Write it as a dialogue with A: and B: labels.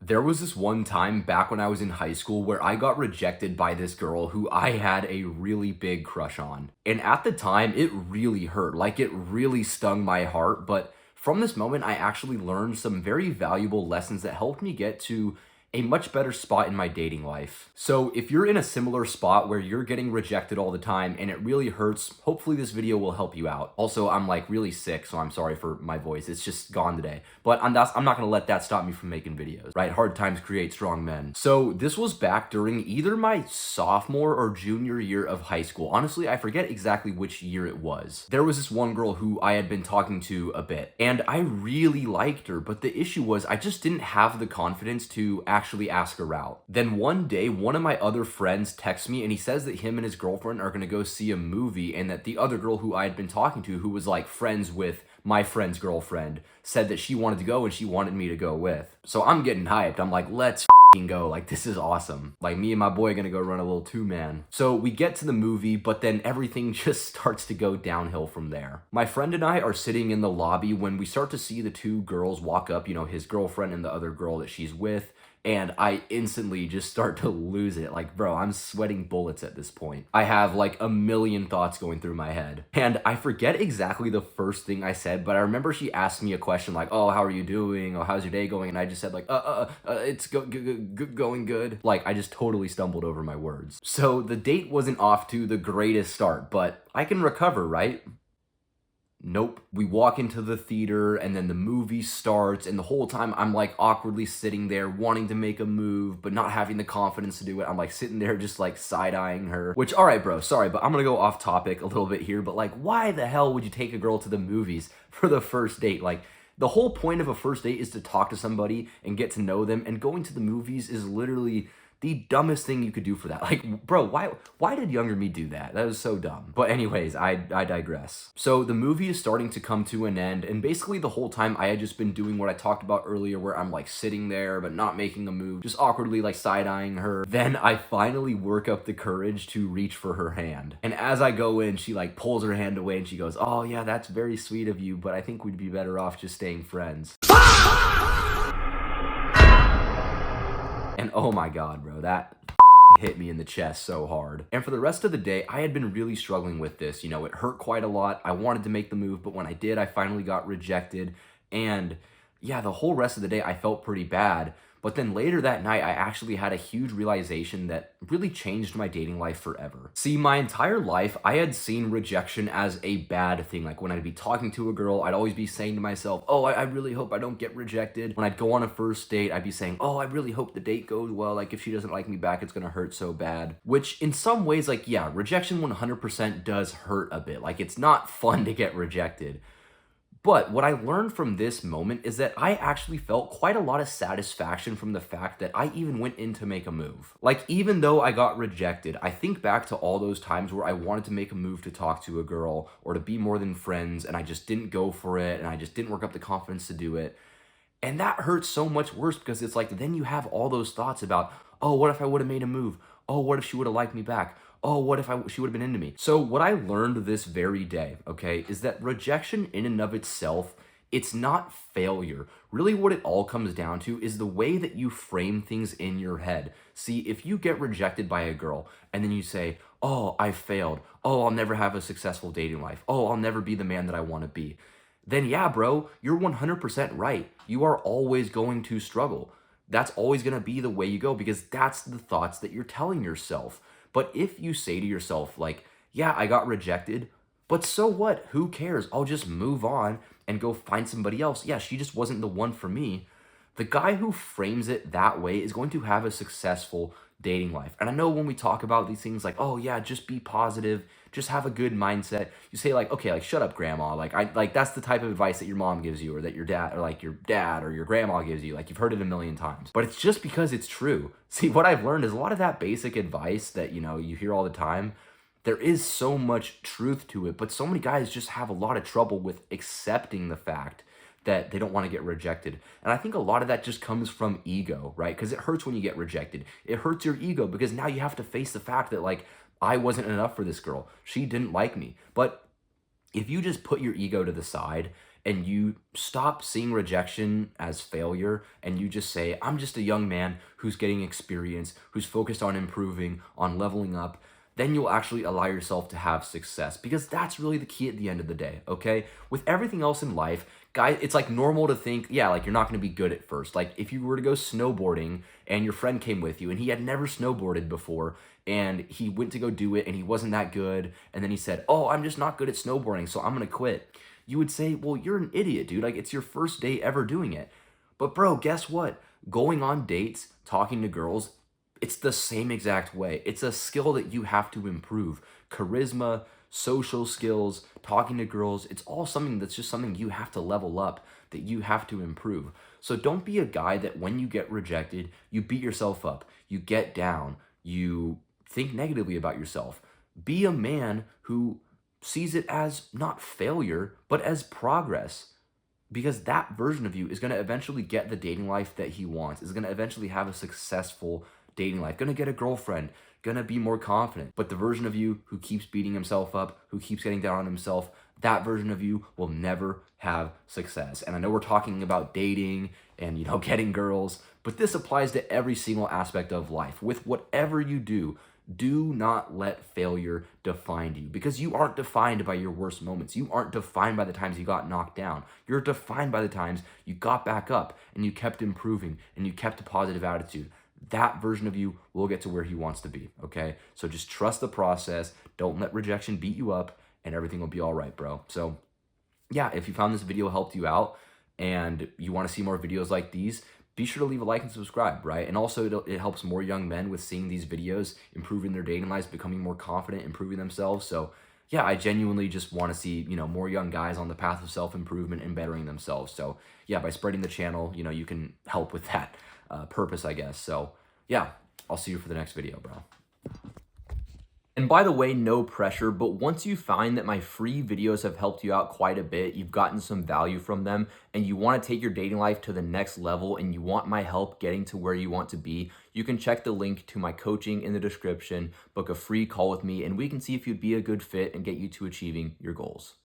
A: There was this one time back when I was in high school where I got rejected by this girl who I had a really big crush on. And at the time, it really hurt. Like, it really stung my heart. But from this moment, I actually learned some very valuable lessons that helped me get to a much better spot in my dating life. So if you're in a similar spot where you're getting rejected all the time and it really hurts, hopefully this video will help you out. Also, I'm like really sick, so I'm sorry for my voice. It's just gone today. But I'm not gonna let that stop me from making videos, right? Hard times create strong men. So this was back during either my sophomore or junior year of high school. Honestly, I forget exactly which year it was. There was this one girl who I had been talking to a bit, and I really liked her, but the issue was I just didn't have the confidence to actually ask her out. Then one day, one of my other friends texts me and he says that him and his girlfriend are gonna go see a movie, and that the other girl who I had been talking to, who was like friends with my friend's girlfriend, said that she wanted to go and she wanted me to go with. So I'm getting hyped. I'm like, let's go. Like, this is awesome. Like, me and my boy are gonna go run a little two-man. So we get to the movie, but then everything just starts to go downhill from there. My friend and I are sitting in the lobby when we start to see the two girls walk up, his girlfriend and the other girl that she's with. And I instantly just start to lose it. Like, bro, I'm sweating bullets at this point. I have like a million thoughts going through my head. And I forget exactly the first thing I said, but I remember she asked me a question like, oh, how are you doing? Or how's your day going? And I just said like, it's going good. Like, I just totally stumbled over my words. So the date wasn't off to the greatest start, but I can recover, right? Nope. We walk into the theater and then the movie starts, and the whole time I'm like awkwardly sitting there wanting to make a move but not having the confidence to do it. I'm like sitting there just like side-eyeing her, which, all right, bro, sorry, but I'm gonna go off topic a little bit here, but like, why the hell would you take a girl to the movies for the first date? Like, the whole point of a first date is to talk to somebody and get to know them, and going to the movies is literally the dumbest thing you could do for that. Like, bro, why did younger me do that? That was so dumb. But anyways, I digress. So the movie is starting to come to an end, and basically the whole time I had just been doing what I talked about earlier, where I'm like sitting there but not making a move, just awkwardly like side-eyeing her. Then I finally work up the courage to reach for her hand. And as I go in, she like pulls her hand away and she goes, oh yeah, that's very sweet of you, but I think we'd be better off just staying friends. And oh my god, bro, that hit me in the chest so hard. And for the rest of the day, I had been really struggling with this. It hurt quite a lot. I wanted to make the move, but when I did, I finally got rejected. And yeah, the whole rest of the day, I felt pretty bad. But then later that night, I actually had a huge realization that really changed my dating life forever. See, my entire life, I had seen rejection as a bad thing. Like, when I'd be talking to a girl, I'd always be saying to myself, oh, I really hope I don't get rejected. When I'd go on a first date, I'd be saying, oh, I really hope the date goes well. Like, if she doesn't like me back, it's gonna hurt so bad. Which, in some ways, like, yeah, rejection 100% does hurt a bit. Like, it's not fun to get rejected. But what I learned from this moment is that I actually felt quite a lot of satisfaction from the fact that I even went in to make a move. Like, even though I got rejected, I think back to all those times where I wanted to make a move to talk to a girl or to be more than friends, and I just didn't go for it, and I just didn't work up the confidence to do it. And that hurts so much worse, because it's like, then you have all those thoughts about, oh, what if I would have made a move? Oh, what if she would have liked me back? Oh, what if she would have been into me? So what I learned this very day, okay, is that rejection in and of itself, it's not failure. Really what it all comes down to is the way that you frame things in your head. See, if you get rejected by a girl and then you say, oh, I failed. Oh, I'll never have a successful dating life. Oh, I'll never be the man that I want to be. Then yeah, bro, you're 100% right. You are always going to struggle. That's always going to be the way you go, because that's the thoughts that you're telling yourself. But if you say to yourself, like, yeah, I got rejected, but so what? Who cares? I'll just move on and go find somebody else. Yeah, she just wasn't the one for me. The guy who frames it that way is going to have a successful dating life. And I know when we talk about these things like, oh yeah, just be positive, just have a good mindset. You say like, okay, like, shut up, grandma. Like that's the type of advice that your mom gives you, or that your dad or your grandma gives you. Like, you've heard it a million times. But it's just because it's true. See, what I've learned is a lot of that basic advice that, you hear all the time, there is so much truth to it, but so many guys just have a lot of trouble with accepting the fact that they don't want to get rejected. And I think a lot of that just comes from ego, right? Because it hurts when you get rejected. It hurts your ego because now you have to face the fact that, like, I wasn't enough for this girl. She didn't like me. But if you just put your ego to the side and you stop seeing rejection as failure and you just say, I'm just a young man who's getting experience, who's focused on improving, on leveling up, then you'll actually allow yourself to have success because that's really the key at the end of the day, okay? With everything else in life, guys, it's like normal to think, yeah, like you're not going to be good at first. Like if you were to go snowboarding and your friend came with you and he had never snowboarded before and he went to go do it and he wasn't that good and then he said, "Oh, I'm just not good at snowboarding, so I'm going to quit." You would say, "Well, you're an idiot, dude. Like it's your first day ever doing it." But bro, guess what? Going on dates, talking to girls, it's the same exact way. It's a skill that you have to improve. Charisma, social skills, talking to girls, it's all something that's just something you have to level up, that you have to improve. So don't be a guy that when you get rejected, you beat yourself up, you get down, you think negatively about yourself. Be a man who sees it as not failure, but as progress because that version of you is going to eventually get the dating life that he wants, is going to eventually have a successful dating life, going to get a girlfriend, going to be more confident. But the version of you who keeps beating himself up, who keeps getting down on himself, that version of you will never have success. And I know we're talking about dating and, getting girls, but this applies to every single aspect of life. With whatever you do not let failure define you because you aren't defined by your worst moments. You aren't defined by the times you got knocked down. You're defined by the times you got back up and you kept improving and you kept a positive attitude. That version of you will get to where he wants to be, okay? So just trust the process. Don't let rejection beat you up and everything will be all right, bro. So yeah, if you found this video helped you out and you want to see more videos like these, be sure to leave a like and subscribe, right? And also it helps more young men with seeing these videos, improving their dating lives, becoming more confident, improving themselves. So yeah, I genuinely just want to see, more young guys on the path of self-improvement and bettering themselves. So yeah, by spreading the channel, you can help with that purpose, I guess. So yeah, I'll see you for the next video, bro. And by the way, no pressure, but once you find that my free videos have helped you out quite a bit, you've gotten some value from them, and you want to take your dating life to the next level, and you want my help getting to where you want to be, you can check the link to my coaching in the description, book a free call with me, and we can see if you'd be a good fit and get you to achieving your goals.